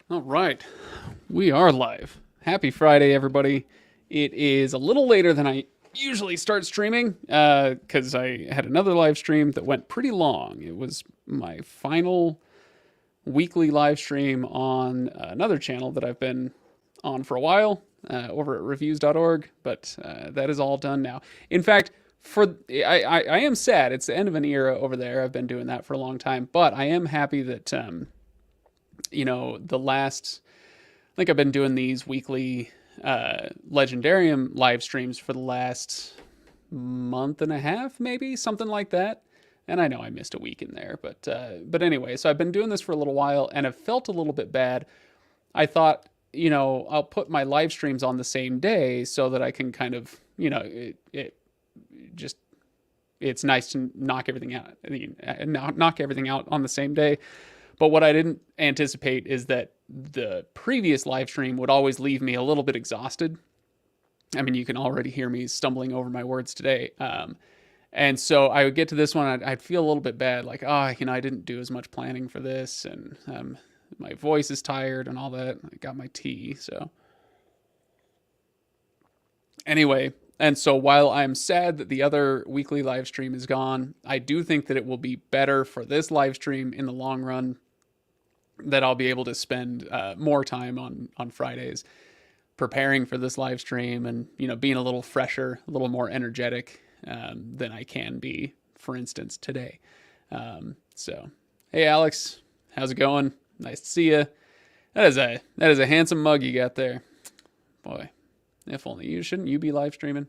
All right, we are live. Happy Friday, everybody. It is a little later than I usually start streaming because I had another live stream that went pretty long. It was my final weekly live stream on another channel that I've been on for a while over at reviews.org, but that is all done now. In fact, I am sad. It's the end of an era over there. I've been doing that for a long time, but I am happy that the last, I think I've been doing these weekly Legendarium live streams for the last month and a half, maybe something like that. And I know I missed a week in there, but anyway, so I've been doing this for a little while, and I've felt a little bit bad. I thought, I'll put my live streams on the same day so that I can kind of, it just it's nice to knock everything out, knock everything out on the same day. But what I didn't anticipate is that the previous live stream would always leave me a little bit exhausted. I mean, you can already hear me stumbling over my words today. And so I would get to this one, I'd feel a little bit bad, like, I didn't do as much planning for this, and my voice is tired and all that. I got my tea, so. Anyway, and so while I'm sad that the other weekly live stream is gone, I do think that it will be better for this live stream in the long run, that I'll be able to spend more time on Fridays preparing for this live stream and, being a little fresher, a little more energetic than I can be, for instance, today. So, hey, Alex, how's it going? Nice to see you. That is a handsome mug you got there. Boy, if only you. Shouldn't you be live streaming?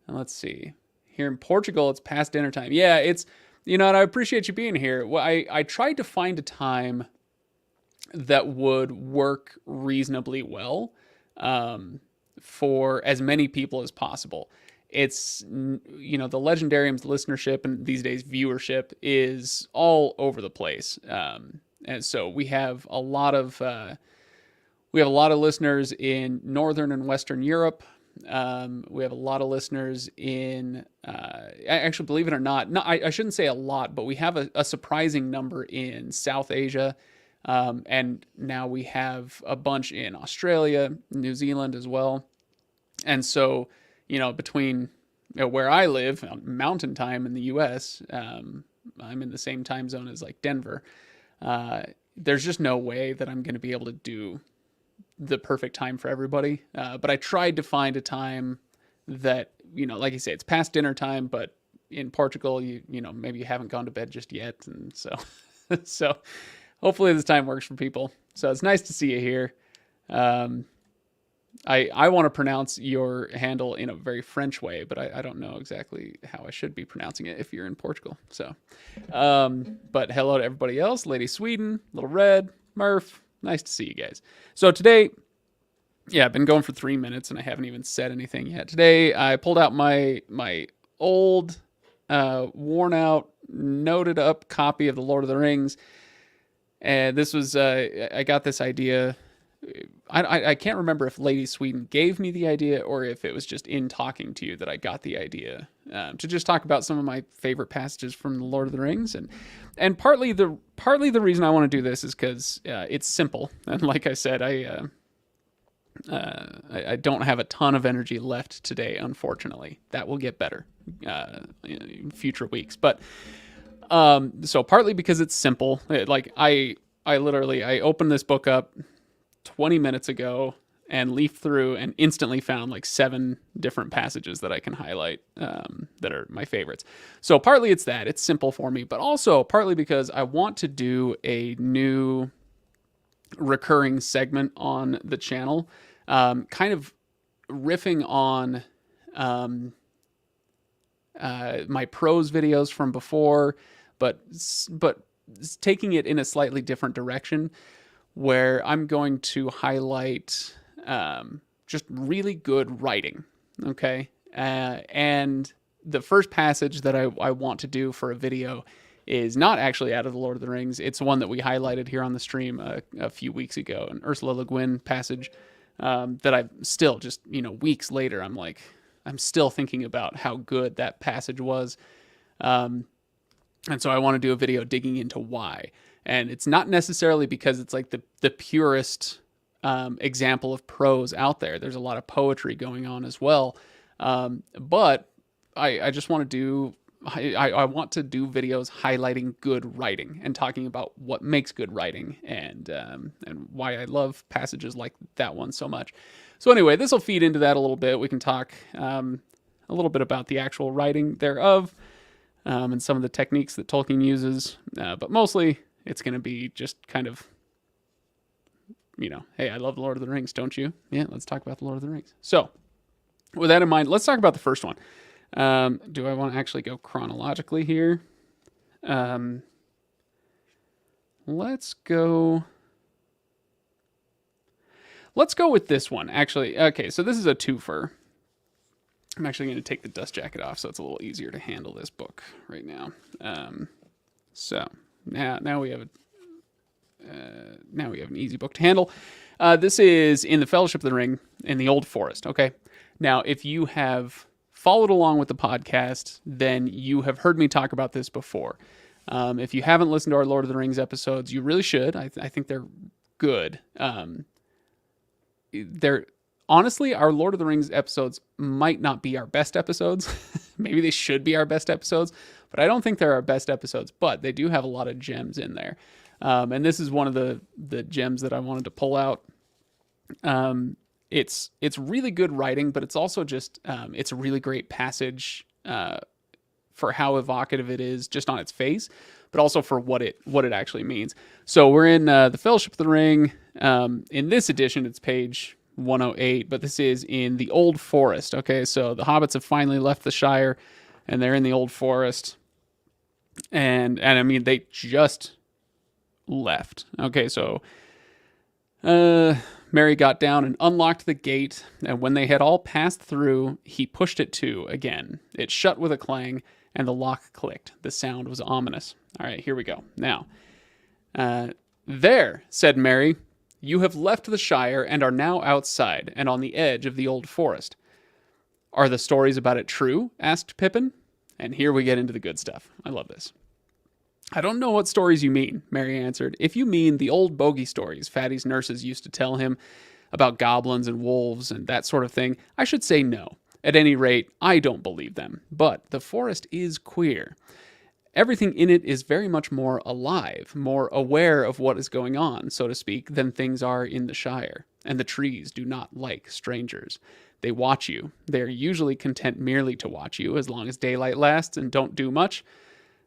And let's see. Here in Portugal, it's past dinner time. Yeah, it's, and I appreciate you being here. Well, I tried to find a time that would work reasonably well for as many people as possible. It's, the Legendarium's listenership and these days viewership is all over the place. And so we have a lot of listeners in Northern and Western Europe. We have a lot of listeners in, actually, believe it or not, I shouldn't say a lot, but we have a surprising number in South Asia. And now we have a bunch in Australia, New Zealand as well. And so, between where I live, mountain time in the US, I'm in the same time zone as like Denver. There's just no way that I'm going to be able to do the perfect time for everybody. But I tried to find a time that, like you say, it's past dinner time, but in Portugal, maybe you haven't gone to bed just yet. And so, so hopefully this time works for people. So it's nice to see you here. I want to pronounce your handle in a very French way, but I don't know exactly how I should be pronouncing it if you're in Portugal. So, but hello to everybody else. Lady Sweden, Little Red, Murph. Nice to see you guys. So today, I've been going for 3 minutes and I haven't even said anything yet. Today, I pulled out my old, worn out, noted up copy of The Lord of the Rings. And this was, I got this idea. I can't remember if Lady Sweden gave me the idea or if it was just in talking to you that I got the idea to just talk about some of my favorite passages from The Lord of the Rings. And partly the reason I want to do this is because it's simple. And like I said, I don't have a ton of energy left today, unfortunately. That will get better in future weeks. But so partly because it's simple. Like I opened this book up 20 minutes ago and leafed through and instantly found like 7 different passages that I can highlight that are my favorites. So partly it's that, it's simple for me, but also partly because I want to do a new recurring segment on the channel, kind of riffing on my prose videos from before, but taking it in a slightly different direction, where I'm going to highlight just really good writing, okay? And the first passage that I want to do for a video is not actually out of The Lord of the Rings. It's one that we highlighted here on the stream a few weeks ago, an Ursula Le Guin passage that I've still just, weeks later, I'm still thinking about how good that passage was. And so I want to do a video digging into why. And it's not necessarily because it's like the purest example of prose out there. There's a lot of poetry going on as well. But I just want to I want to do videos highlighting good writing and talking about what makes good writing and why I love passages like that one so much. So anyway, this will feed into that a little bit. We can talk a little bit about the actual writing thereof and some of the techniques that Tolkien uses. But mostly it's going to be just kind of, hey, I love The Lord of the Rings, don't you? Yeah, let's talk about The Lord of the Rings. So with that in mind, let's talk about the first one. Do I want to actually go chronologically here? Let's go with this one, actually. Okay, so this is a twofer. I'm actually going to take the dust jacket off so it's a little easier to handle this book right now. So now we have an easy book to handle. This is in the Fellowship of the Ring in the Old Forest. Okay, now if you have followed along with the podcast, then you have heard me talk about this before. If you haven't listened to our Lord of the Rings episodes, you really should. I think they're good. Honestly, our Lord of the Rings episodes might not be our best episodes. Maybe they should be our best episodes, but I don't think they're our best episodes, but they do have a lot of gems in there. And this is one of the gems that I wanted to pull out. It's really good writing, but it's also just, it's a really great passage, for how evocative it is just on its face, but also for what it actually means. So we're in, the Fellowship of the Ring. In this edition, it's page 108, but this is in the Old Forest. Okay, so the hobbits have finally left the Shire, and they're in the Old Forest, and I mean they just left. Okay, so Merry got down and unlocked the gate, and when they had all passed through, he pushed it to again. It shut with a clang, and the lock clicked. The sound was ominous. All right, here we go. Now, there, said Merry. You have left the Shire and are now outside and on the edge of the Old Forest. Are the stories about it true? Asked Pippin. And here we get into the good stuff. I love this. I don't know what stories you mean, Merry answered. If you mean the old bogey stories Fatty's nurses used to tell him about goblins and wolves and that sort of thing, I should say no. At any rate, I don't believe them. But the forest is queer. Everything in it is very much more alive, more aware of what is going on, so to speak, than things are in the Shire. And the trees do not like strangers. They watch you. They are usually content merely to watch you, as long as daylight lasts, and don't do much.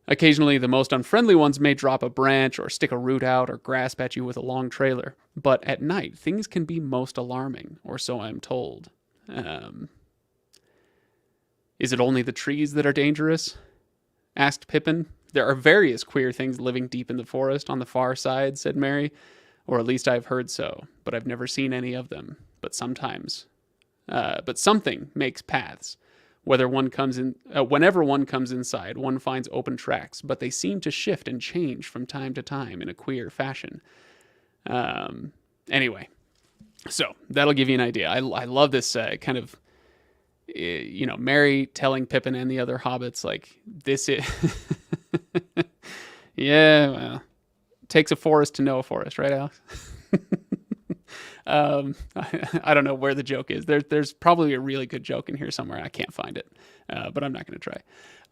Occasionally, the most unfriendly ones may drop a branch, or stick a root out, or grasp at you with a long trailer. But at night, things can be most alarming, or so I'm told. Is it only the trees that are dangerous? Asked Pippin. There are various queer things living deep in the forest on the far side, said Merry. Or at least I've heard so, but I've never seen any of them. But something makes paths. Whenever one comes inside, one finds open tracks, but they seem to shift and change from time to time in a queer fashion. Anyway, so that'll give you an idea. I love this kind of, Merry telling Pippin and the other hobbits, like, this is... Yeah, well, takes a forest to know a forest, right, Alex? I don't know where the joke is. There's probably a really good joke in here somewhere. I can't find it, but I'm not going to try.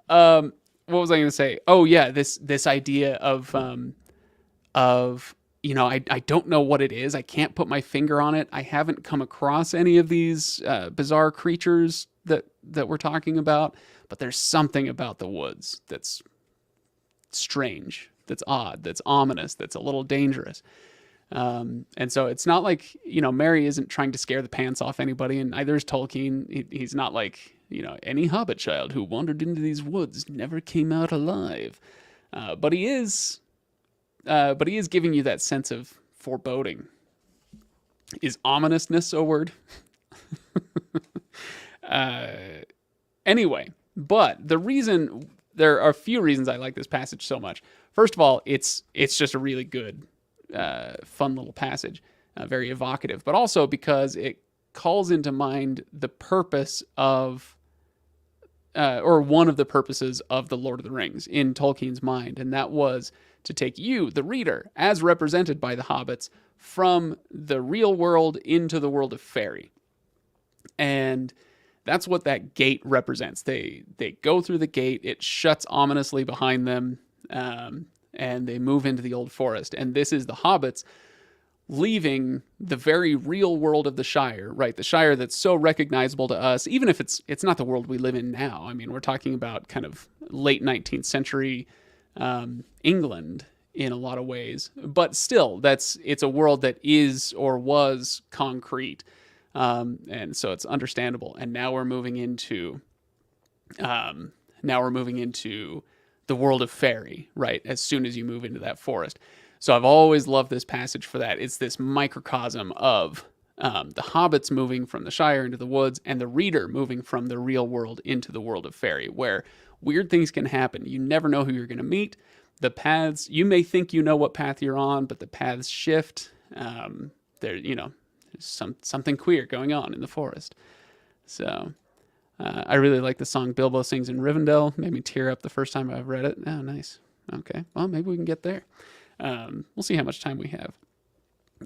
What was I going to say? Oh yeah, this idea of I don't know what it is. I can't put my finger on it. I haven't come across any of these bizarre creatures that we're talking about, but there's something about the woods that's strange, that's odd, that's ominous, that's a little dangerous. And so it's not like, Merry isn't trying to scare the pants off anybody, and neither is Tolkien. He's not like, any hobbit child who wandered into these woods never came out alive. But he is giving you that sense of foreboding. Is ominousness a word? Anyway, but there are a few reasons I like this passage so much. First of all, it's just a really good, fun little passage, very evocative, but also because it calls into mind the purpose of, or one of the purposes of the Lord of the Rings in Tolkien's mind, and that was to take you, the reader, as represented by the hobbits, from the real world into the world of fairy. And that's what that gate represents. They go through the gate, it shuts ominously behind them, and they move into the old forest. And this is the hobbits leaving the very real world of the Shire, right? The Shire that's so recognizable to us, even if it's not the world we live in now. I mean, we're talking about kind of late 19th century England in a lot of ways, but still, it's a world that is or was concrete, and so it's understandable. And now we're moving into the world of fairy, right? As soon as you move into that forest. So I've always loved this passage for that. It's this microcosm of the hobbits moving from the Shire into the woods, and the reader moving from the real world into the world of fairy, where weird things can happen. You never know who you're going to meet. The paths, you may think you know what path you're on, but the paths shift. There's something queer going on in the forest. So I really like the song Bilbo sings in Rivendell. Made me tear up the first time I've read it. Oh, nice. Okay, well, maybe we can get there. We'll see how much time we have.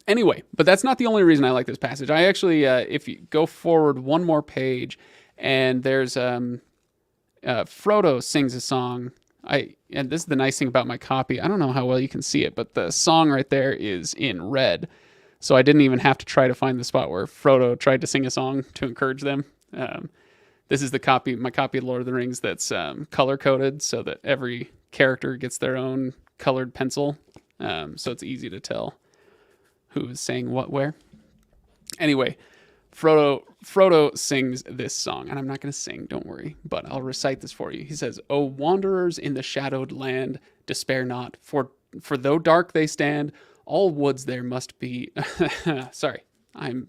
Anyway, but that's not the only reason I like this passage. I actually, if you go forward one more page, and there's Frodo sings a song. And this is the nice thing about my copy. I don't know how well you can see it, but the song right there is in red. So I didn't even have to try to find the spot where Frodo tried to sing a song to encourage them. This is my copy of Lord of the Rings that's color coded, so that every character gets their own colored pencil. So it's easy to tell who is saying what where. Anyway, Frodo sings this song, and I'm not going to sing, don't worry, but I'll recite this for you. He says, "O wanderers in the shadowed land, despair not, for though dark they stand, all woods there must be..." Sorry, I'm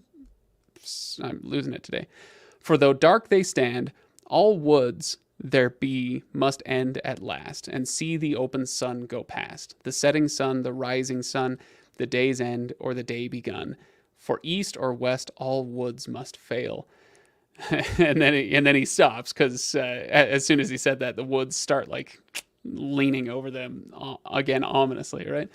losing it today. "For though dark they stand, all woods there be must end at last, and see the open sun go past, the setting sun, the rising sun, the day's end, or the day begun. For east or west all woods must fail." and then he stops, because as soon as he said that, the woods start like leaning over them again ominously, right?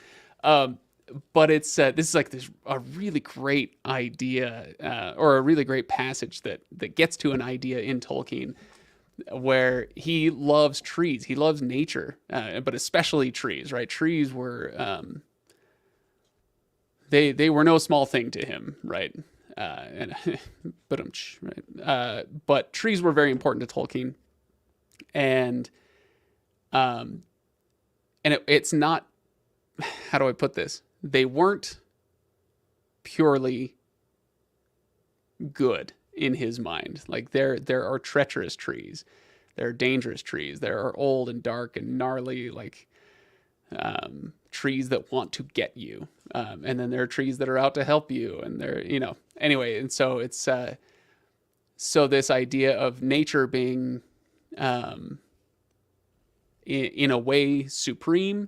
But it's this is like a really great idea, or a really great passage that gets to an idea in Tolkien, where he loves trees, he loves nature, but especially trees, right? Trees were they were no small thing to him, right? But trees were very important to Tolkien, and it's not, how do I put this? They weren't purely good in his mind. Like there are treacherous trees, there are dangerous trees, there are old and dark and gnarly, like trees that want to get you, and then there are trees that are out to help you, and they're, anyway. And so it's so this idea of nature being in a way supreme,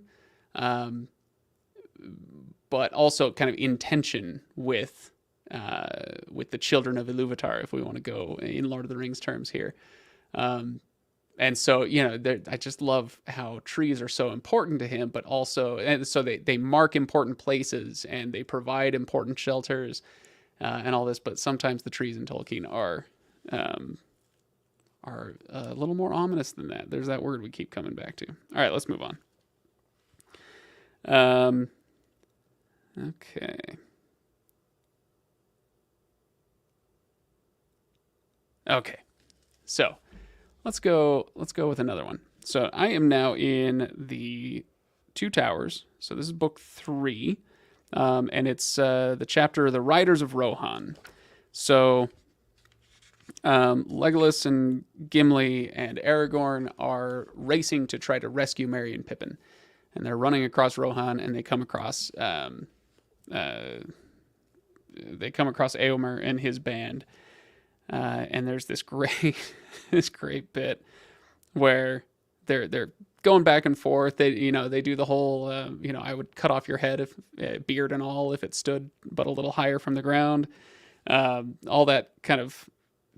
but also kind of in tension with the children of Iluvatar, if we want to go in Lord of the Rings terms here. And so, I just love how trees are so important to him, but also, and so they mark important places, and they provide important shelters, and all this. But sometimes the trees in Tolkien are a little more ominous than that. There's that word we keep coming back to. All right, let's move on. Okay. Okay. So let's go with another one. So I am now in the Two Towers. So this is book 3. And it's the chapter The Riders of Rohan. So Legolas and Gimli and Aragorn are racing to try to rescue Merry and Pippin. And they're running across Rohan, and they come across Éomer and his band. And there's this great bit where they're going back and forth. They do the whole I would cut off your head, if beard and all, if it stood but a little higher from the ground. All that kind of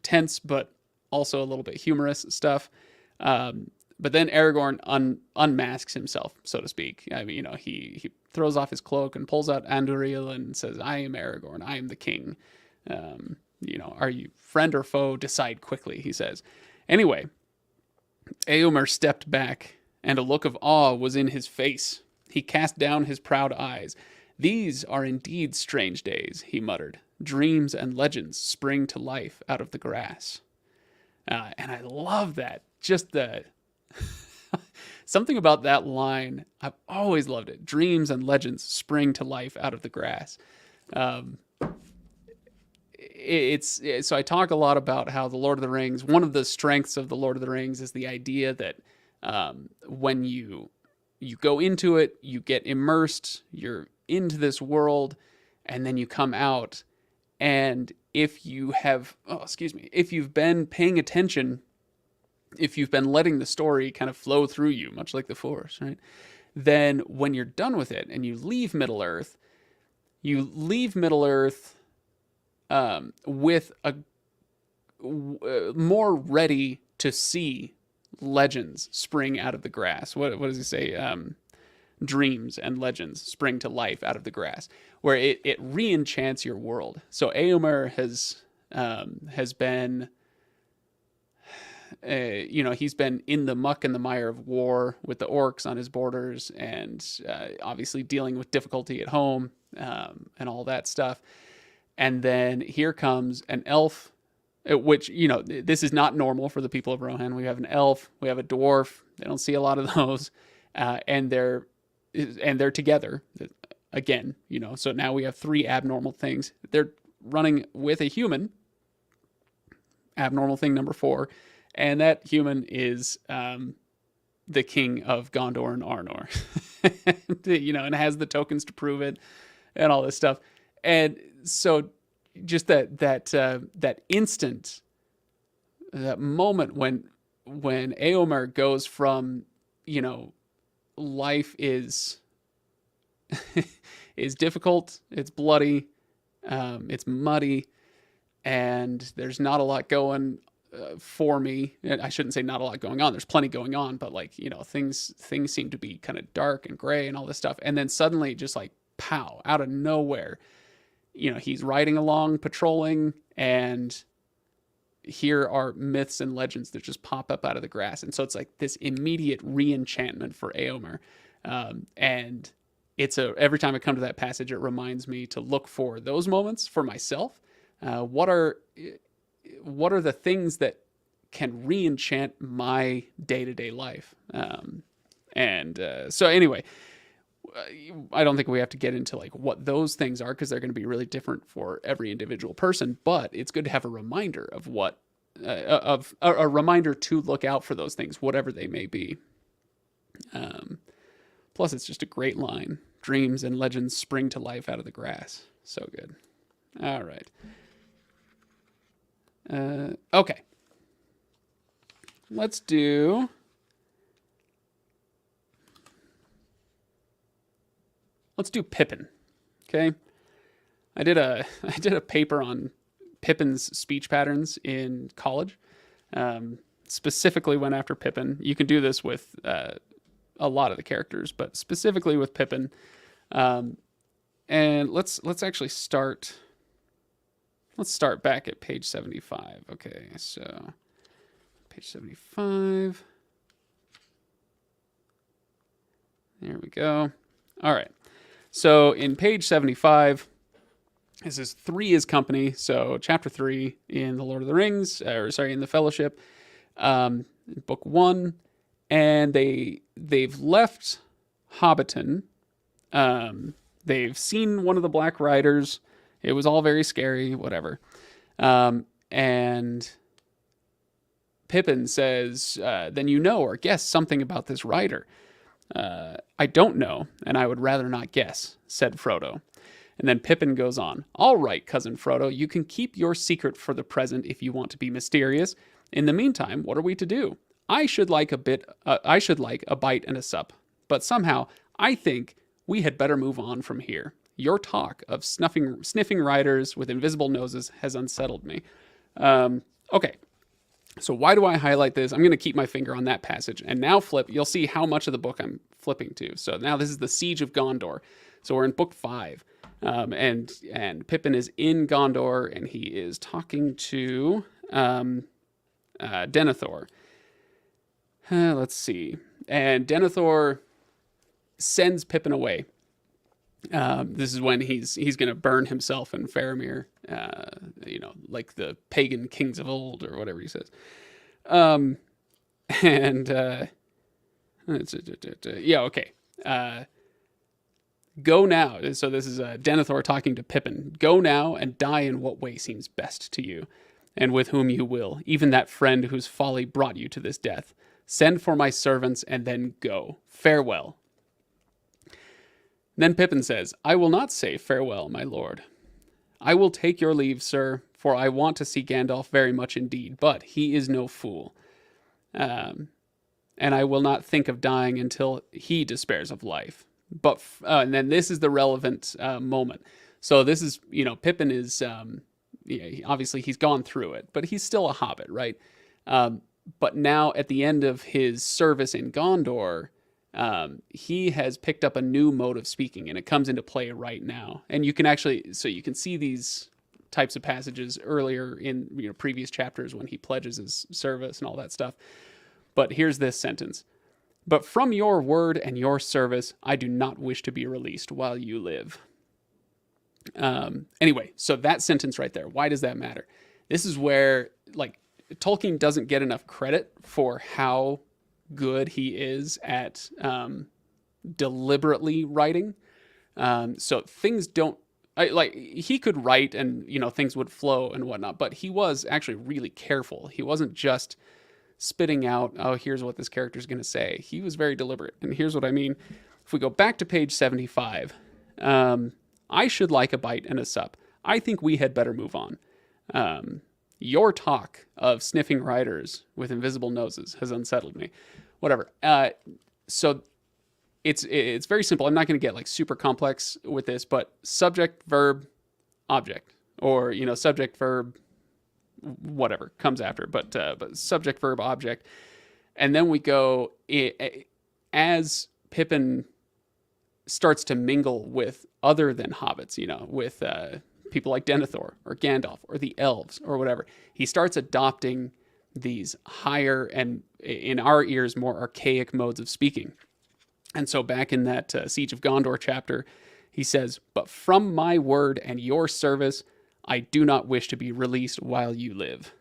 tense but also a little bit humorous stuff. But then Aragorn unmasks himself, so to speak. I mean, he throws off his cloak and pulls out Andúril and says, "I am Aragorn. I am the king. Are you friend or foe? Decide quickly," he says. Anyway, Éomer stepped back, and a look of awe was in his face. He cast down his proud eyes. "These are indeed strange days," he muttered. "Dreams and legends spring to life out of the grass." And I love that. Just the something about that line. I've always loved it. Dreams and legends spring to life out of the grass. So I talk a lot about how the Lord of the Rings, one of the strengths of the Lord of the Rings is the idea that when you go into it, you get immersed, you're into this world, and then you come out. And if you've been paying attention, if you've been letting the story kind of flow through you, much like the Force, right? Then when you're done with it and you leave Middle-earth, with a more ready to see legends spring out of the grass. What does he say? Dreams and legends spring to life out of the grass, where it re-enchants your world. So Éomer has been, he's been in the muck and the mire of war with the orcs on his borders, and obviously dealing with difficulty at home and all that stuff. And then here comes an elf, which, this is not normal for the people of Rohan. We have an elf, we have a dwarf. They don't see a lot of those, and they're together again. So now we have three abnormal things. They're running with a human. Abnormal thing number 4. And that human is the king of Gondor and Arnor, and has the tokens to prove it and all this stuff. And so just that instant, that moment when Éomer goes from, life is difficult, it's bloody, it's muddy, and there's not a lot going for me. I shouldn't say not a lot going on. There's plenty going on, but things seem to be kind of dark and gray and all this stuff. And then suddenly, just like pow, out of nowhere, he's riding along, patrolling, and here are myths and legends that just pop up out of the grass. And so it's like this immediate re-enchantment for Éomer. And every time I come to that passage, it reminds me to look for those moments for myself. What are the things that can re-enchant my day-to-day life? So anyway, I don't think we have to get into what those things are, because they're going to be really different for every individual person, but it's good to have a reminder of a reminder to look out for those things, whatever they may be. Plus it's just a great line. Dreams and legends spring to life out of the grass. So good. All right. Okay. Let's do Pippin. Okay. I did a paper on Pippin's speech patterns in college. Specifically went after Pippin. You can do this with a lot of the characters, but specifically with Pippin. And let's actually start. Let's start back at page 75. Okay, so page 75. There we go. All right. So in page 75, this is 3 is company. So chapter 3 in the Lord of the Rings, in the Fellowship, book 1, and they've left Hobbiton. They've seen one of the Black Riders. It was all very scary, whatever. And Pippin says, then or guess something about this rider. I don't know, and I would rather not guess, said Frodo. And then Pippin goes on. All right, cousin Frodo, you can keep your secret for the present if you want to be mysterious. In the meantime, what are we to do? I should like a bite and a sup, but somehow I think we had better move on from here. Your talk of sniffing riders with invisible noses has unsettled me. Okay, So why do I highlight this? I'm going to keep my finger on that passage and now flip. You'll see how much of the book I'm flipping to. So now this is the Siege of Gondor. So we're in book 5. And Pippin is in Gondor, and he is talking to Denethor. Let's see. And Denethor sends Pippin away. This is when he's going to burn himself in Faramir, like the pagan kings of old, or whatever he says. Okay. Go now. So this is Denethor talking to Pippin. Go now and die in what way seems best to you, and with whom you will, even that friend whose folly brought you to this death. Send for my servants, and then go. Farewell. Then Pippin says, I will not say farewell, my lord. I will take your leave, sir, for I want to see Gandalf very much indeed, but he is no fool. And I will not think of dying until he despairs of life. But and then this is the relevant moment. So this is, Pippin is, obviously he's gone through it, but he's still a hobbit, right? But now at the end of his service in Gondor, he has picked up a new mode of speaking, and it comes into play right now. And you can you can see these types of passages earlier in previous chapters when he pledges his service and all that stuff. But here's this sentence. But from your word and your service, I do not wish to be released while you live. Anyway, so that sentence right there, why does that matter? This is where, Tolkien doesn't get enough credit for how good he is at deliberately writing. So things don't, he could write and, things would flow and whatnot, but he was actually really careful. He wasn't just spitting out, oh, here's what this character is going to say. He was very deliberate. And here's what I mean. If we go back to page 75, I should like a bite and a sup. I think we had better move on. Your talk of sniffing riders with invisible noses has unsettled me. Whatever. So it's very simple. I'm not going to get super complex with this, but subject, verb, object, or, subject, verb, whatever comes after, but subject, verb, object. And then we go, as Pippin starts to mingle with other than hobbits, with people like Denethor or Gandalf or the elves or whatever, he starts adopting these higher and, in our ears, more archaic modes of speaking. And so back in that Siege of Gondor chapter, he says, but from my word and your service, I do not wish to be released while you live.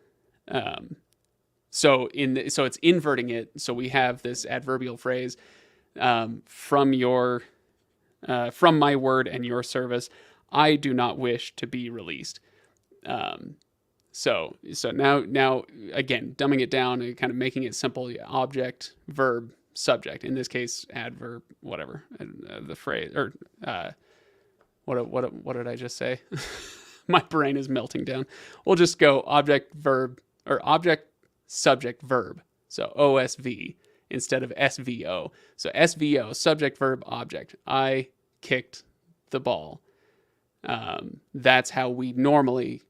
So it's inverting it. So we have this adverbial phrase, from my word and your service, I do not wish to be released. So now again, dumbing it down and kind of making it simple: object, verb, subject. In this case, adverb, whatever. The phrase, or what did I just say? My brain is melting down. We'll just go object, verb, or object, subject, verb. So OSV instead of SVO. So SVO, subject, verb, object. I kicked the ball. That's how we normally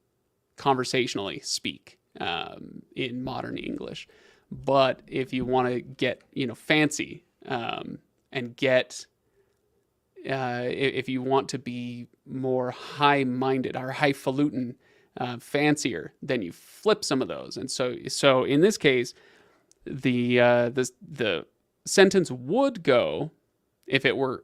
conversationally speak in modern English. But if you want to get fancy and get if you want to be more high-minded or highfalutin, fancier, then you flip some of those. And so in this case, the sentence would go, if it were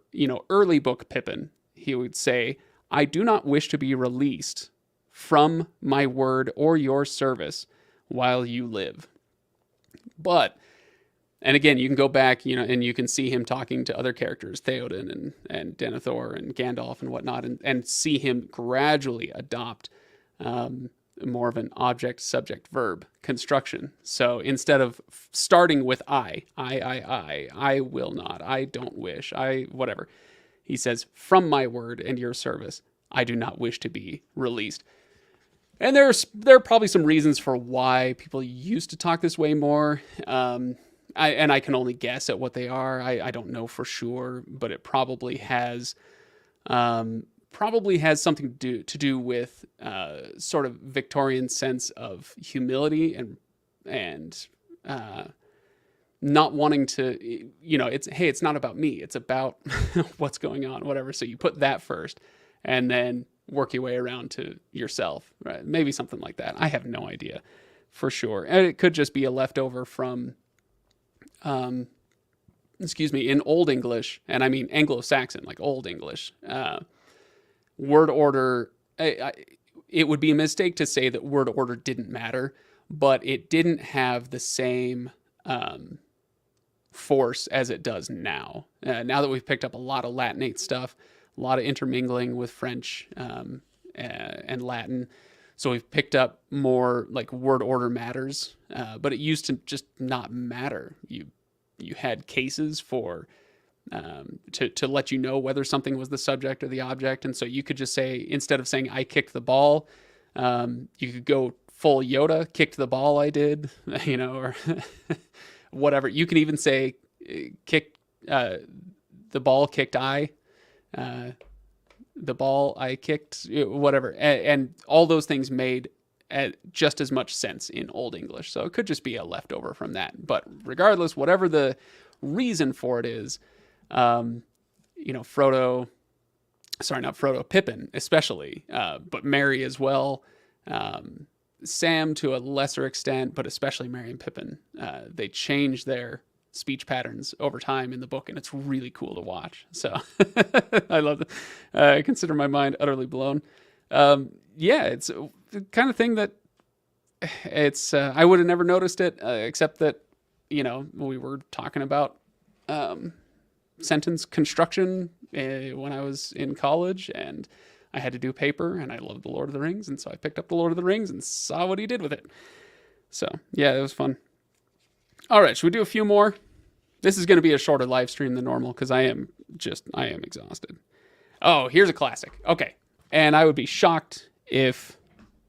early book Pippin, he would say, I do not wish to be released from my word or your service while you live. But, and again, you can go back, and you can see him talking to other characters, Theoden and Denethor and Gandalf and whatnot, and see him gradually adopt more of an object, subject, verb construction. So instead of starting with I will not, I don't wish, whatever. He says, from my word and your service, I do not wish to be released. And there are probably some reasons for why people used to talk this way more. I can only guess at what they are. I don't know for sure, but it probably has something to do with sort of Victorian sense of humility and and not wanting to, it's not about me. It's about what's going on, whatever. So you put that first and then work your way around to yourself, right? Maybe something like that. I have no idea for sure. And it could just be a leftover from, in Old English, and I mean Anglo-Saxon, like Old English, word order. It would be a mistake to say that word order didn't matter, but it didn't have the same force as it does now. Now that we've picked up a lot of Latinate stuff, a lot of intermingling with French and Latin, so we've picked up more like word order matters, but it used to just not matter. You had cases for to let you know whether something was the subject or the object, and so you could just say, instead of saying I kicked the ball, you could go full Yoda, kicked the ball I did, or whatever. You can even say kicked the ball kicked I, the ball I kicked, whatever, and all those things made just as much sense in Old English. So it could just be a leftover from that. But regardless, whatever the reason for it is, Pippin especially, but Merry as well, Sam to a lesser extent, but especially Merry and Pippin, they change their speech patterns over time in the book, and it's really cool to watch. So I love it. I consider my mind utterly blown. It's the kind of thing that it's I would have never noticed it, except that we were talking about sentence construction when I was in college, and I had to do paper, and I loved the Lord of the Rings, and so I picked up the Lord of the Rings and saw what he did with it. So yeah, it was fun. All right, should we do a few more? This is going to be a shorter live stream than normal because I am exhausted. Oh, here's a classic. Okay, and I would be shocked if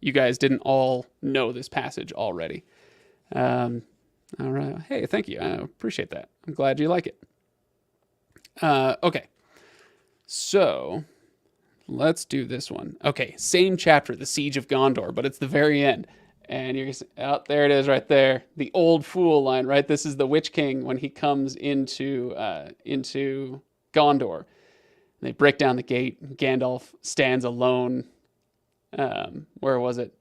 you guys didn't all know this passage already. All right. Hey, thank you. I appreciate that. I'm glad you like it. Okay. So let's do this one. Okay. Same chapter, the Siege of Gondor, but it's the very end. And you're going there it is right there. The old fool line, right? This is the Witch King when he comes into Gondor. They break down the gate. Gandalf stands alone. Where was it?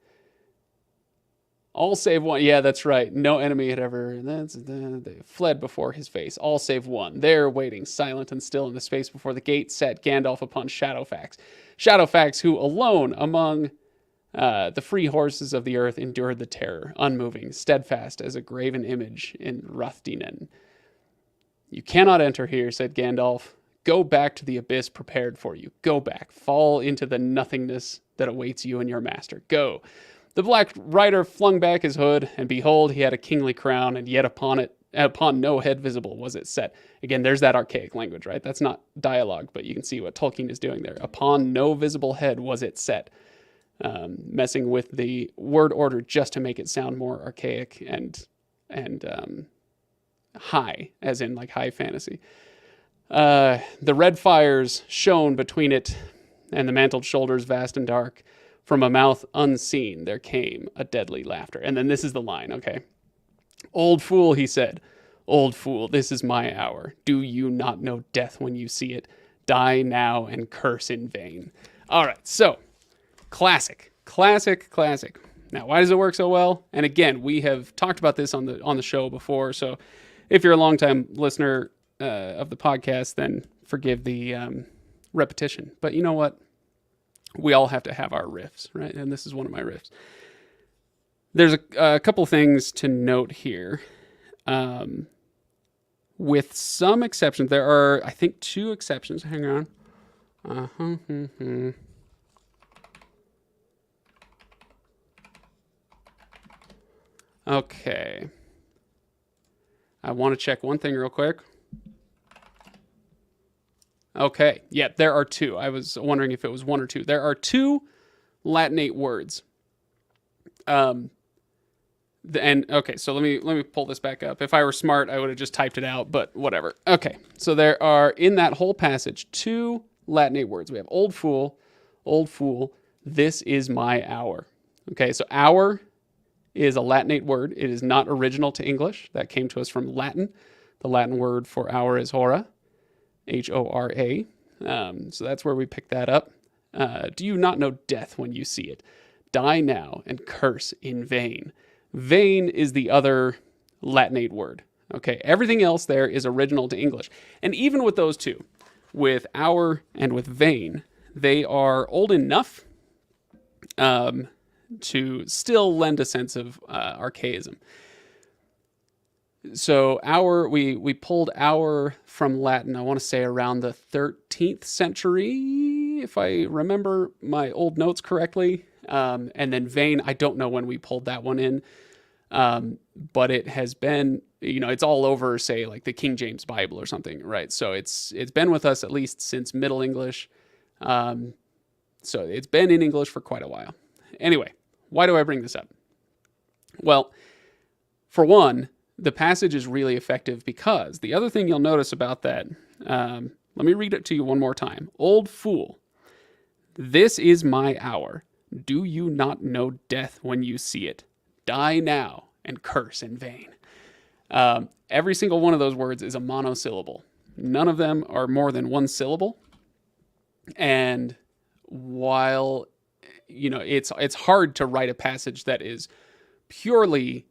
All save one. Yeah, that's right. No enemy had ever. They fled before his face. All save one. There, waiting, silent and still in the space before the gate, sat Gandalf upon Shadowfax. Shadowfax, who alone among the free horses of the earth endured the terror, unmoving, steadfast as a graven image in Rathdinen. You cannot enter here, said Gandalf. Go back to the abyss prepared for you. Go back. Fall into the nothingness that awaits you and your master. Go. The Black Rider flung back his hood, and behold, he had a kingly crown, and yet upon no head visible was it set. Again, there's that archaic language, right? That's not dialogue, but you can see what Tolkien is doing there. Upon no visible head was it set. Messing with the word order just to make it sound more archaic and high, as in like high fantasy. The red fires shone between it and the mantled shoulders vast and dark. From a mouth unseen there came a deadly laughter. And then this is the line, okay? Old fool, he said. Old fool, this is my hour. Do you not know death when you see it? Die now and curse in vain. All right, so classic. Now, why does it work so well? And again, we have talked about this on the show before. So if you're a longtime listener of the podcast, then forgive the repetition. But you know what? We all have to have our riffs, right? And this is one of my riffs. There's a couple things to note here. With some exceptions, there are, I think, 2 exceptions. Hang on. Okay. I want to check one thing real quick. Okay. Yeah, there are 2. I was wondering if it was 1 or 2. There are 2 Latinate words. Okay, so let me pull this back up. If I were smart, I would have just typed it out, but whatever. Okay. So there are in that whole passage 2 Latinate words. We have old fool, this is my hour. Okay, so hour is a Latinate word. It is not original to English. That came to us from Latin. The Latin word for hour is hora, Hora. So that's where we picked that up. Do you not know death when you see it? Die now and curse in vain. Vain is the other Latinate word. Okay, everything else there is original to English. And even with those two, with hour and with vain, they are old enough to still lend a sense of archaism. So we pulled hour from Latin, I want to say around the 13th century, if I remember my old notes correctly. And then vain, I don't know when we pulled that one in. But it has been, it's all over, say, like the King James Bible or something, right? So it's been with us at least since Middle English. So it's been in English for quite a while. Anyway, why do I bring this up? Well, for one, the passage is really effective because the other thing you'll notice about that, let me read it to you one more time. Old fool, this is my hour. Do you not know death when you see it? Die now and curse in vain. Every single one of those words is a monosyllable. None of them are more than one syllable. And while, it's hard to write a passage that is purely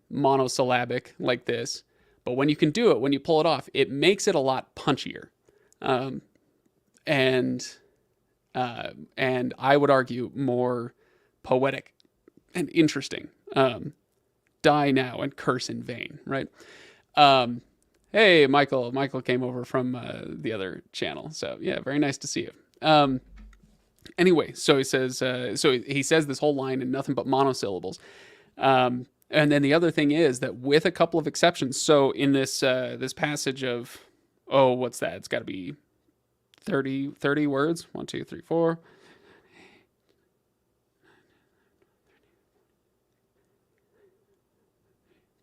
monosyllabic like this, but when you can do it, when you pull it off, it makes it a lot punchier. And I would argue more poetic and interesting. Die now and curse in vain, right? Hey, Michael. Michael came over from the other channel. So yeah, very nice to see you. Anyway, so he says this whole line in nothing but monosyllables. And then the other thing is that with a couple of exceptions, so in this passage of, what's that? It's got to be 30 words. 1, 2, 3, 4.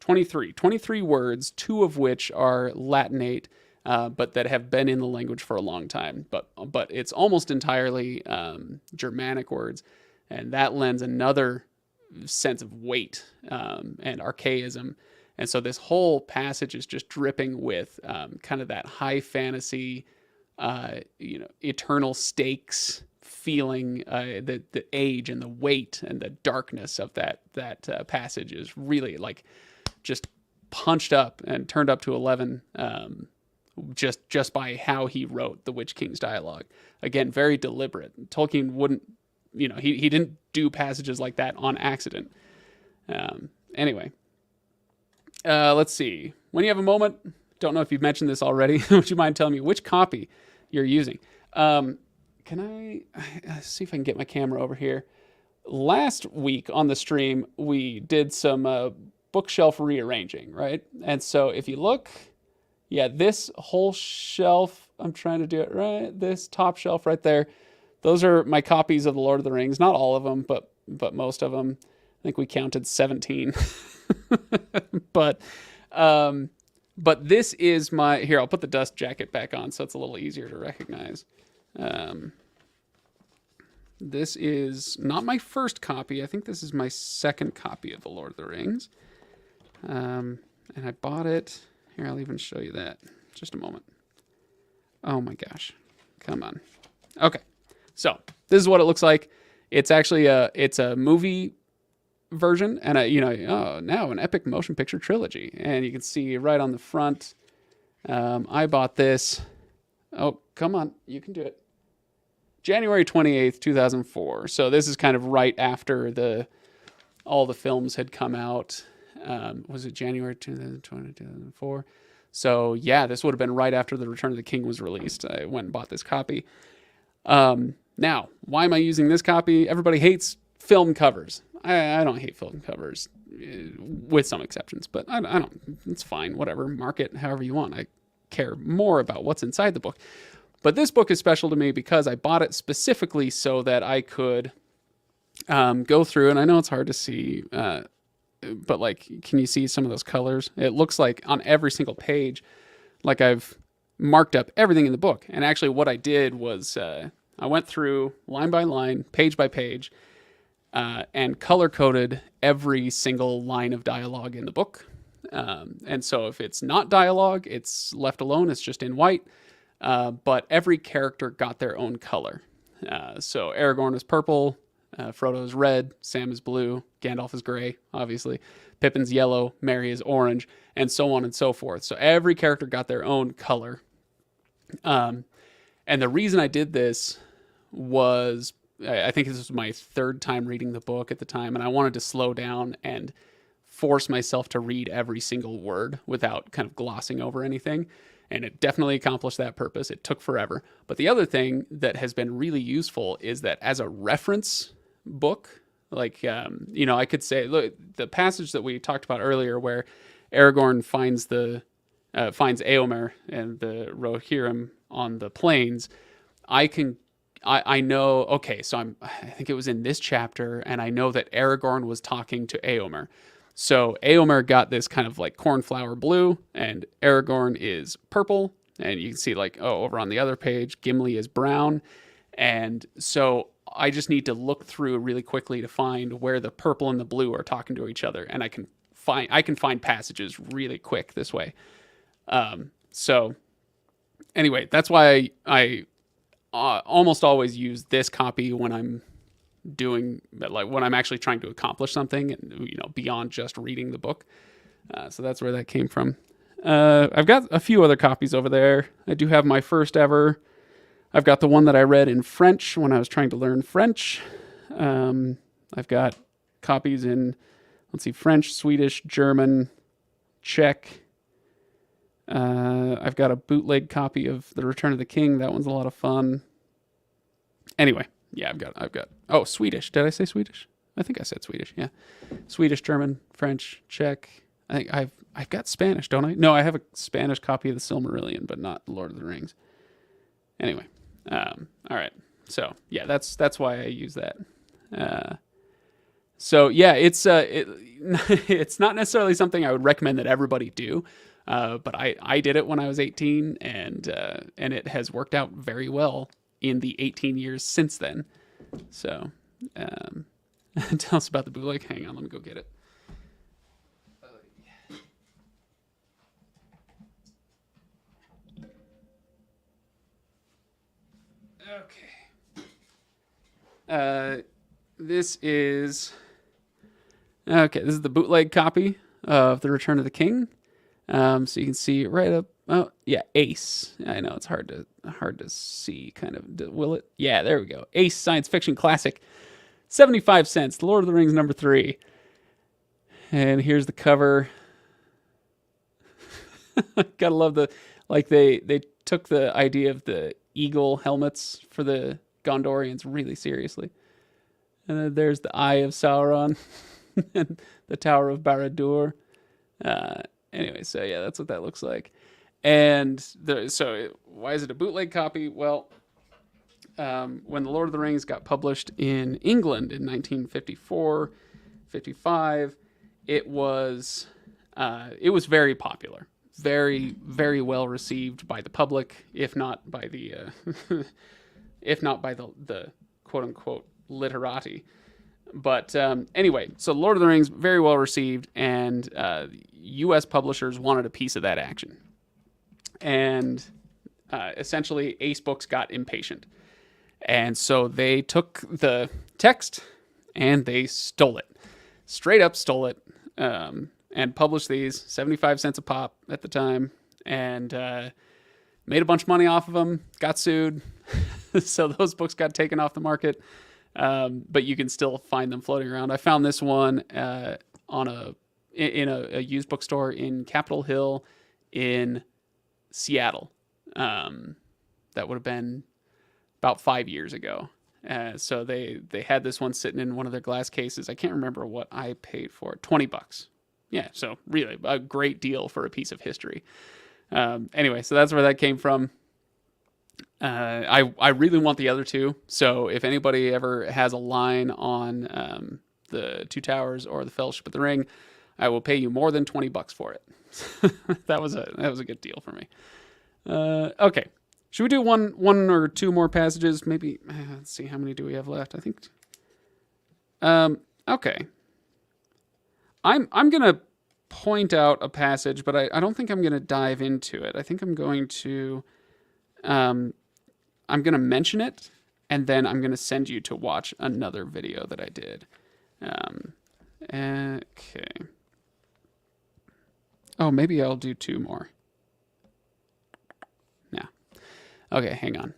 23 words, 2 of which are Latinate, but that have been in the language for a long time. But it's almost entirely Germanic words, and that lends another sense of weight and archaism. And so this whole passage is just dripping with kind of that high fantasy, eternal stakes feeling. The age and the weight and the darkness of that passage is really like just punched up and turned up to 11 just by how he wrote the Witch King's dialogue. Again, very deliberate. Tolkien wouldn't, he didn't do passages like that on accident. Anyway, let's see. When you have a moment, don't know if you've mentioned this already, would you mind telling me which copy you're using? Can I see if I can get my camera over here? Last week on the stream, we did some bookshelf rearranging, right? And so if you look, this whole shelf, I'm trying to do it right, this top shelf right there, those are my copies of The Lord of the Rings. Not all of them, but most of them. I think we counted 17. But this is here, I'll put the dust jacket back on so it's a little easier to recognize. This is not my first copy. I think this is my second copy of The Lord of the Rings. And I bought it. Here, I'll even show you that. Just a moment. Oh my gosh. Come on. Okay. So this is what it looks like. It's actually it's a movie version and now an epic motion picture trilogy. And you can see right on the front, I bought this. Oh, come on. You can do it. January 28th, 2004. So this is kind of right after all the films had come out. Was it January 2004? So yeah, this would have been right after The Return of the King was released. I went and bought this copy. Now, why am I using this copy? Everybody hates film covers. I don't hate film covers, with some exceptions, but I don't. It's fine. Whatever. Mark it however you want. I care more about what's inside the book. But this book is special to me because I bought it specifically so that I could go through, and I know it's hard to see, but like, can you see some of those colors? It looks like on every single page, like I've marked up everything in the book. And actually what I did was I went through line by line, page by page, and color-coded every single line of dialogue in the book. And so if it's not dialogue, it's left alone. It's just in white. But every character got their own color. So Aragorn is purple, Frodo is red, Sam is blue, Gandalf is gray, obviously. Pippin's yellow, Merry is orange, and so on and so forth. So every character got their own color. And the reason I did this was, I think this was my third time reading the book at the time, and I wanted to slow down and force myself to read every single word without kind of glossing over anything. And it definitely accomplished that purpose. It took forever. But the other thing that has been really useful is that as a reference book, like, I could say, look, the passage that we talked about earlier where Aragorn finds Éomer and the Rohirrim on the plains, I know, okay, so I think it was in this chapter, and I know that Aragorn was talking to Éomer. So Éomer got this kind of like cornflower blue, and Aragorn is purple, and you can see like, over on the other page, Gimli is brown. And so I just need to look through really quickly to find where the purple and the blue are talking to each other, and I can find passages really quick this way. So anyway, that's why I almost always use this copy when I'm when I'm actually trying to accomplish something, and beyond just reading the book. So that's where that came from. I've got a few other copies over there. I do have my first ever. I've got the one that I read in French when I was trying to learn French. I've got copies in, French, Swedish, German, Czech. I've got a bootleg copy of The Return of the King. That one's a lot of fun. Anyway, yeah, I've got. Oh, Swedish. Did I say Swedish? I think I said Swedish. Yeah, Swedish, German, French, Czech. I think I've got Spanish, don't I? No, I have a Spanish copy of the Silmarillion, but not Lord of the Rings. Anyway, all right. So yeah, that's why I use that. So yeah, it's not necessarily something I would recommend that everybody do. But I did it when I was 18, and it has worked out very well in the 18 years since then. So, tell us about the bootleg. Hang on, let me go get it. Okay. This is the bootleg copy of The Return of the King. So you can see right up. Oh yeah, Ace. I know it's hard to see. Kind of. Will it? Yeah, there we go. Ace science fiction classic, 75 cents. The Lord of the Rings #3. And here's the cover. Gotta love they took the idea of the eagle helmets for the Gondorians really seriously. And then there's the Eye of Sauron and the Tower of Barad-dûr. Anyway, so yeah, that's what that looks like. And so why is it a bootleg copy? Well, when The Lord of the Rings got published in England in 1954, 55, it was very popular, very, very well received by the public, if not by the quote unquote literati. But anyway, so Lord of the Rings, very well received, and U.S. publishers wanted a piece of that action. And essentially, Ace Books got impatient. And so they took the text and they stole it. Straight up stole it, and published these, 75 cents a pop at the time, and made a bunch of money off of them, got sued. So those books got taken off the market. But you can still find them floating around. I found this one in a used bookstore in Capitol Hill in Seattle. That would have been about 5 years ago. So they had this one sitting in one of their glass cases. I can't remember what I paid for it. $20. Yeah, so really a great deal for a piece of history. Anyway, so that's where that came from. I really want the other two. So if anybody ever has a line on the Two Towers or the Fellowship of the Ring, I will pay you more than $20 for it. That was a good deal for me. Okay, should we do one or two more passages? Maybe. Let's see, how many do we have left? I think Okay. I'm gonna point out a passage, but I don't think I'm gonna dive into it. I think um, I'm gonna mention it, and then I'm gonna send you to watch another video that I did. Um, okay. Oh, maybe I'll do two more. Yeah. Okay, hang on.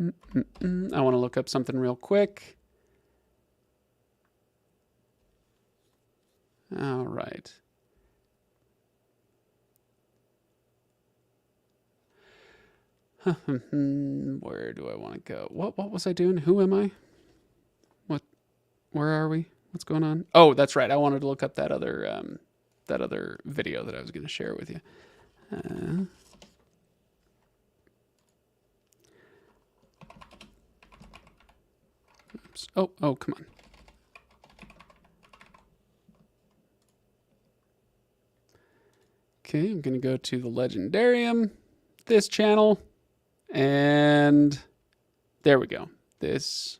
I want to look up something real quick. All right. Where do I want to go? What was I doing? Who am I? What? Where are we? What's going on? Oh, that's right. I wanted to look up that other video that I was going to share with you. Oops. Oh, come on. Okay, I'm going to go to the Legendarium, this channel, and there we go. This.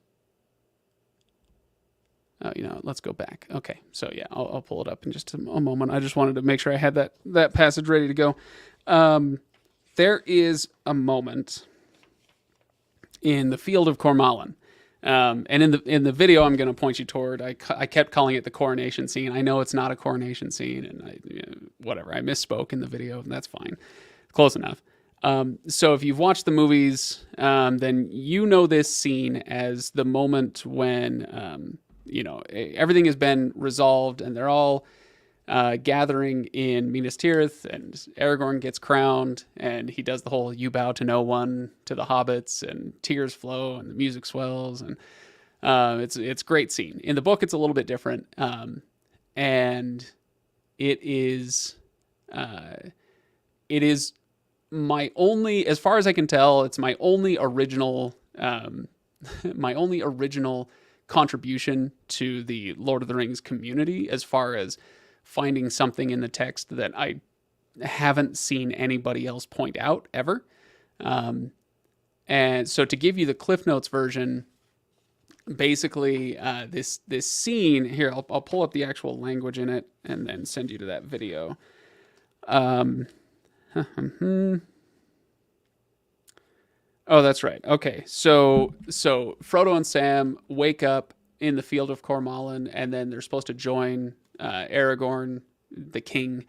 Oh, let's go back. Okay, so yeah, I'll pull it up in just a moment. I just wanted to make sure I had that passage ready to go. There is a moment in the Field of Cormallen. And in the video I'm going to point you toward, I kept calling it the coronation scene. I know it's not a coronation scene, and whatever. I misspoke in the video, and that's fine. Close enough. So if you've watched the movies, then you know this scene as the moment when everything has been resolved, and they're all gathering in Minas Tirith, and Aragorn gets crowned, and he does the whole "you bow to no one" to the hobbits, and tears flow, and the music swells, and it's a great scene. In the book, it's a little bit different, and it is my only, as far as I can tell, it's my only original contribution to the Lord of the Rings community, as far as finding something in the text that I haven't seen anybody else point out ever. And so to give you the Cliff Notes version, basically this scene here, I'll pull up the actual language in it and then send you to that video. Oh, that's right. Okay, so Frodo and Sam wake up in the Field of Cormallen, and then they're supposed to join Aragorn, the king,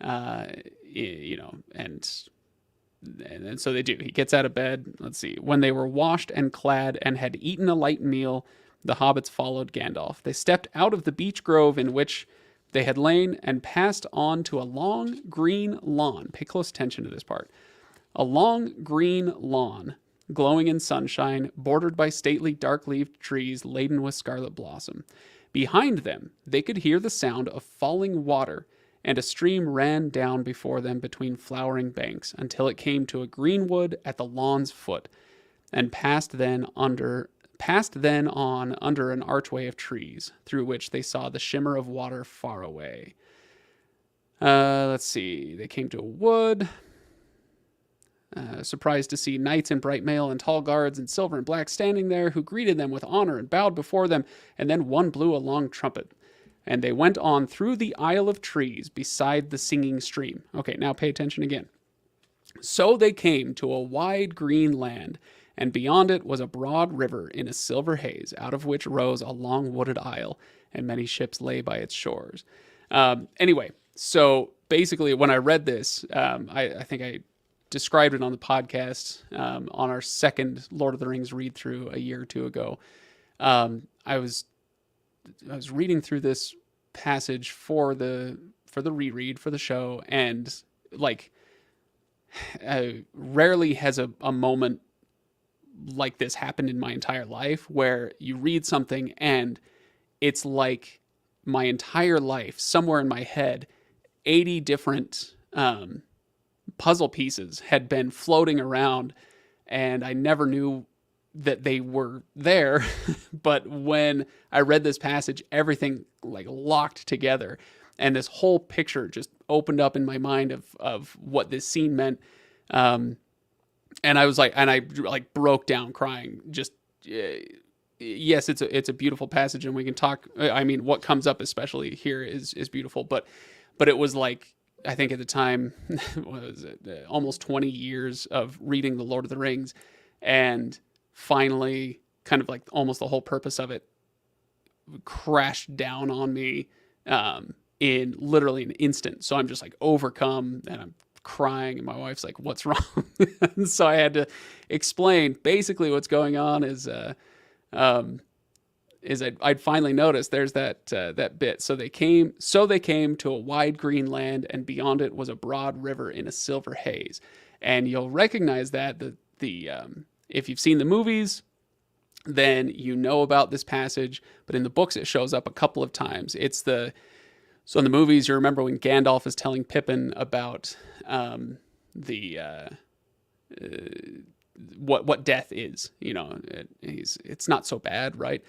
and so they do. He gets out of bed. Let's see. When they were washed and clad and had eaten a light meal, the hobbits followed Gandalf. They stepped out of the beech grove in which they had lain and passed on to a long green lawn. Pay close attention to this part. A long green lawn, glowing in sunshine, bordered by stately dark-leaved trees laden with scarlet blossom. Behind them, they could hear the sound of falling water, and a stream ran down before them between flowering banks until it came to a green wood at the lawn's foot, and passed then on under an archway of trees, through which they saw the shimmer of water far away. Let's see. They came to a wood. Surprised to see knights in bright mail and tall guards in silver and black standing there, who greeted them with honor and bowed before them, and then one blew a long trumpet. And they went on through the Isle of Trees beside the singing stream. Okay, now pay attention again. So they came to a wide green land, and beyond it was a broad river in a silver haze, out of which rose a long wooded isle, and many ships lay by its shores. Anyway, so basically when I read this, I think I described it on the podcast on our second Lord of the Rings read through a year or two ago. I was reading through this passage for the reread for the show, and rarely has a moment like this happened in my entire life, where you read something and it's like my entire life, somewhere in my head, 80 different puzzle pieces had been floating around, and I never knew that they were there. But when I read this passage, everything locked together, and this whole picture just opened up in my mind of what this scene meant. And I like broke down crying. Just yes, it's a beautiful passage, and we can talk. I mean, what comes up especially here is beautiful, but it was like, I think at the time, what was it, almost 20 years of reading the Lord of the Rings, and finally, kind of like almost the whole purpose of it crashed down on me in literally an instant. So I'm just like overcome, and I'm crying, and my wife's like, "What's wrong?" And so I had to explain basically what's going on um, is I'd finally noticed there's that bit. So they came to a wide green land, and beyond it was a broad river in a silver haze. And you'll recognize that the if you've seen the movies, then you know about this passage. But in the books, it shows up a couple of times. So in the movies, you remember when Gandalf is telling Pippin about the what death is. You know, it's not so bad, right?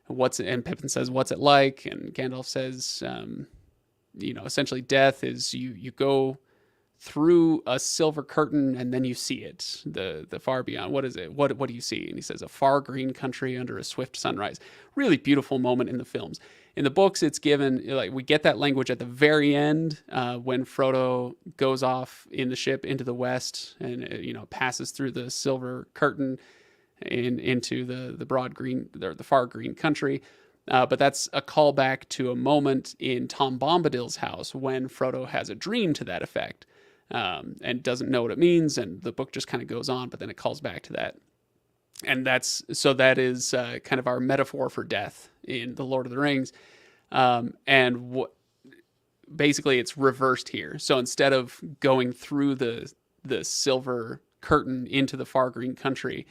And Pippin says, "What's it like?" And Gandalf says, essentially death is you go through a silver curtain and then you see it, the far beyond. What is it? What do you see? And he says, "A far green country under a swift sunrise." Really beautiful moment in the films. In the books, it's given, like, we get that language at the very end when Frodo goes off in the ship into the west and passes through the silver curtain into the broad green, the far green country. But that's a callback to a moment in Tom Bombadil's house when Frodo has a dream to that effect, and doesn't know what it means, and the book just kind of goes on, but then it calls back to that. And that is kind of our metaphor for death in the Lord of the Rings. And basically it's reversed here. So instead of going through the silver curtain into the far green country,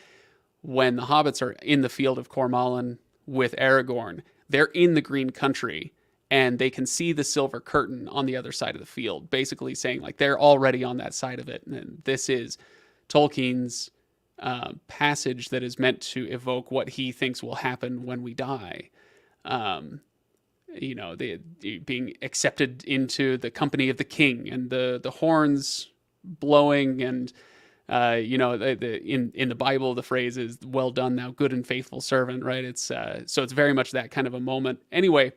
when the hobbits are in the Field of Cormallen with Aragorn, they're in the green country and they can see the silver curtain on the other side of the field, basically saying like they're already on that side of it. And this is Tolkien's passage that is meant to evoke what he thinks will happen when we die. Being accepted into the company of the king, and the horns blowing, and in the Bible, the phrase is "Well done, thou good and faithful servant." Right? It's so it's very much that kind of a moment. Anyway,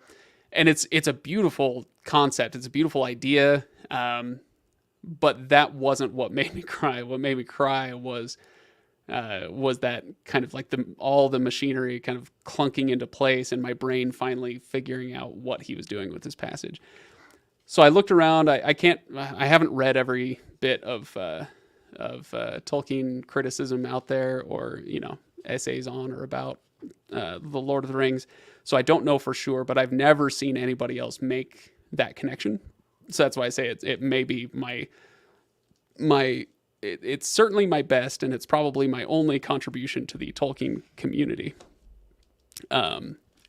and it's a beautiful concept. It's a beautiful idea. But that wasn't what made me cry. What made me cry was that kind of like all the machinery kind of clunking into place, and my brain finally figuring out what he was doing with this passage. So I looked around. I haven't read every bit of Tolkien criticism out there, or essays on or about the Lord of the Rings. So I don't know for sure, but I've never seen anybody else make that connection. So that's why I say it may be it's certainly my best, and it's probably my only contribution to the Tolkien community.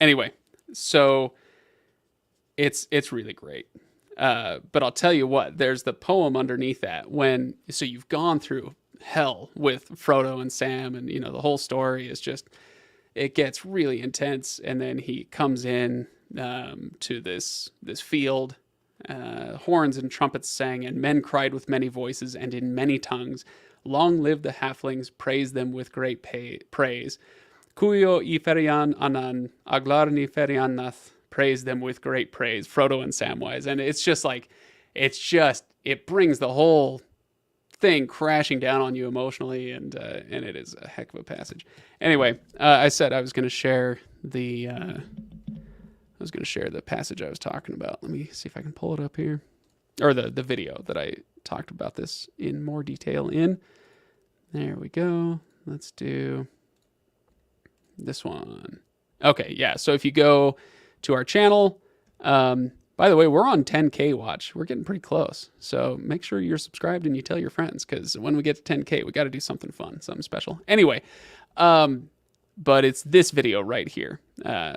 Anyway, so it's really great. But I'll tell you what, there's the poem underneath that so you've gone through hell with Frodo and Sam, and the whole story is just, it gets really intense. And then he comes in to this field. Horns and trumpets sang, and men cried with many voices and in many tongues. Long live the halflings, praise them with great praise. Kuyo I ferian anan, aglarni ferian nath, praise them with great praise. Frodo and Samwise. And it's just like, it brings the whole thing crashing down on you emotionally, and it is a heck of a passage. Anyway, I said I was going to share the passage I was talking about. Let me see if I can pull it up here. Or the video that I talked about this in more detail in. There we go. Let's do this one. Okay, yeah. So if you go to our channel, by the way, we're on 10K watch. We're getting pretty close. So make sure you're subscribed and you tell your friends, because when we get to 10K, we got to do something fun, something special. Anyway, but it's this video right here.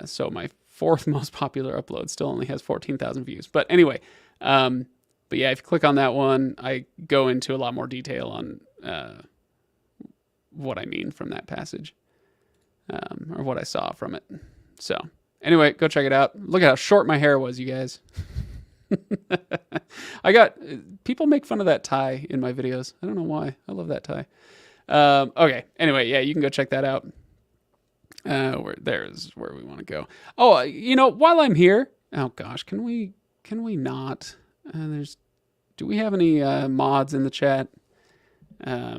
So my fourth most popular upload still only has 14,000 views. But anyway, but yeah, if you click on that one, I go into a lot more detail on what I mean from that passage, or what I saw from it. So anyway, go check it out. Look at how short my hair was, you guys. People make fun of that tie in my videos. I don't know why. I love that tie. Okay. Anyway, yeah, you can go check that out. There's where we want to go. Oh, while I'm here, oh gosh, can we not? Do we have any mods in the chat? Let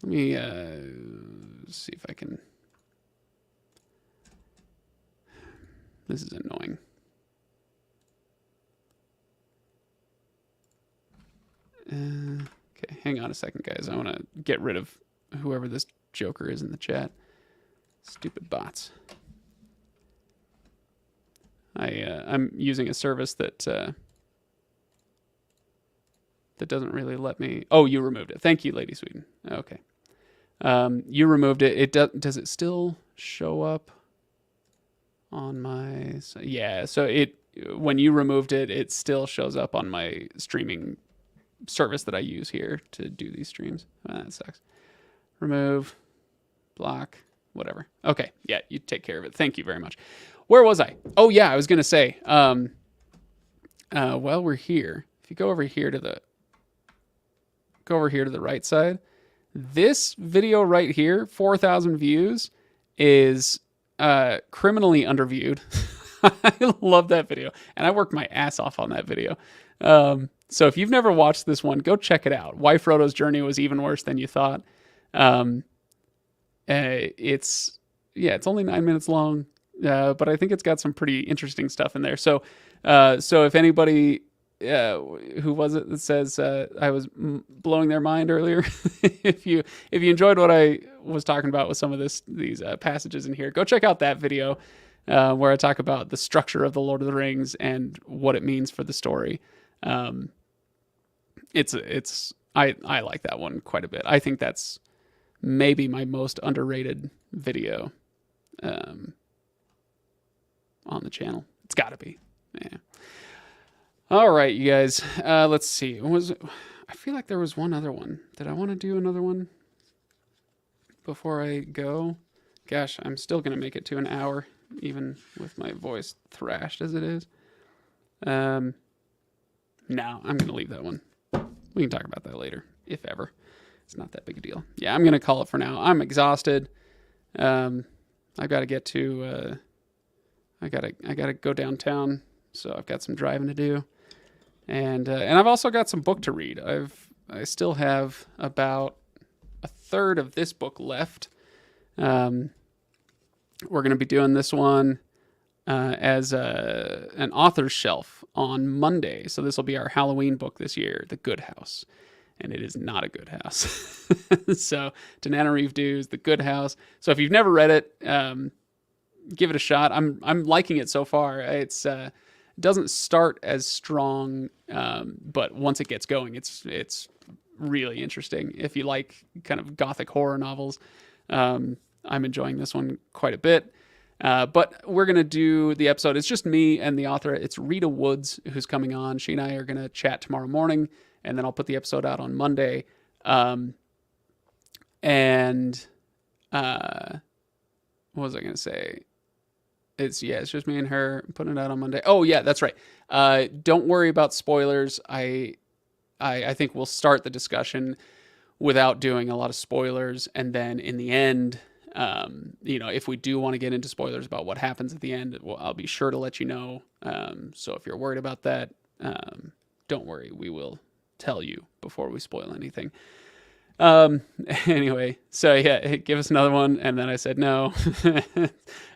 me see if I can. This is annoying. Okay, hang on a second, guys. I want to get rid of whoever this joker is in the chat. Stupid bots. I'm using a service that doesn't really let me. Oh, you removed it. Thank you, Lady Sweden. Okay, you removed it. Does it still show up on my? Yeah. So when you removed it, it still shows up on my streaming service that I use here to do these streams. That sucks. Remove, block, whatever. Okay, yeah, you take care of it. Thank you very much. Where was I? Oh yeah, I was gonna say. Well, we're here. If you go over here to the right side, this video right here, 4,000 views, is criminally underviewed. I love that video, and I worked my ass off on that video. So if you've never watched this one, go check it out. Why Frodo's journey was even worse than you thought. It's only 9 minutes long, but I think it's got some pretty interesting stuff in there. So if anybody, who was it that says I was blowing their mind earlier, if you enjoyed what I was talking about with some of these passages in here, go check out that video where I talk about the structure of the Lord of the Rings and what it means for the story. I like that one quite a bit. I think that's maybe my most underrated video on the channel. It's got to be. Yeah. All right, you guys. Let's see. I feel like there was one other one. Did I want to do another one before I go? Gosh, I'm still going to make it to an hour, even with my voice thrashed as it is. No, I'm going to leave that one. We can talk about that later, if ever. It's not that big a deal. Yeah, I'm going to call it for now. I'm exhausted. I've got to get to, I got to go downtown. So I've got some driving to do. And I've also got some book to read. I still have about a third of this book left. We're going to be doing this one as an author's shelf on Monday. So this will be our Halloween book this year, The Good House. And it is not a good house. So Tananarive Dew's The Good House. So if you've never read it, give it a shot. I'm liking it so far. It's doesn't start as strong, but once it gets going, it's really interesting. If you like kind of gothic horror novels, I'm enjoying this one quite a bit. But we're going to do the episode. It's just me and the author. It's Rita Woods who's coming on. She and I are going to chat tomorrow morning, and then I'll put the episode out on Monday. What was I going to say? It's just me and her. I'm putting it out on Monday. Oh yeah, that's right. Don't worry about spoilers. I think we'll start the discussion without doing a lot of spoilers, and then in the end, if we do want to get into spoilers about what happens at the end, I'll be sure to let you know. So if you're worried about that, don't worry. We will tell you before we spoil anything. Anyway, so yeah, give us another one. And then I said no.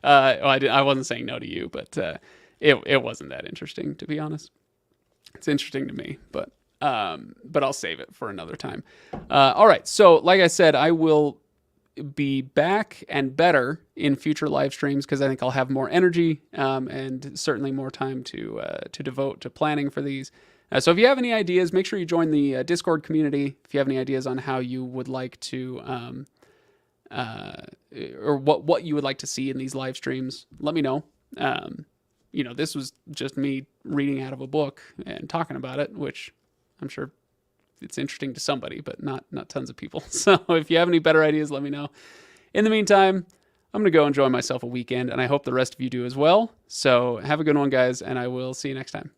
I wasn't saying no to you, but it wasn't that interesting, to be honest. It's interesting to me, but I'll save it for another time. All right. So like I said, I will be back and better in future live streams because I think I'll have more energy and certainly more time to devote to planning for these. So if you have any ideas, make sure you join the Discord community. If you have any ideas on how you would like to, or what you would like to see in these live streams, let me know. This was just me reading out of a book and talking about it, which I'm sure it's interesting to somebody, but not tons of people. So if you have any better ideas, let me know. In the meantime, I'm going to go enjoy myself a weekend, and I hope the rest of you do as well. So have a good one, guys, and I will see you next time.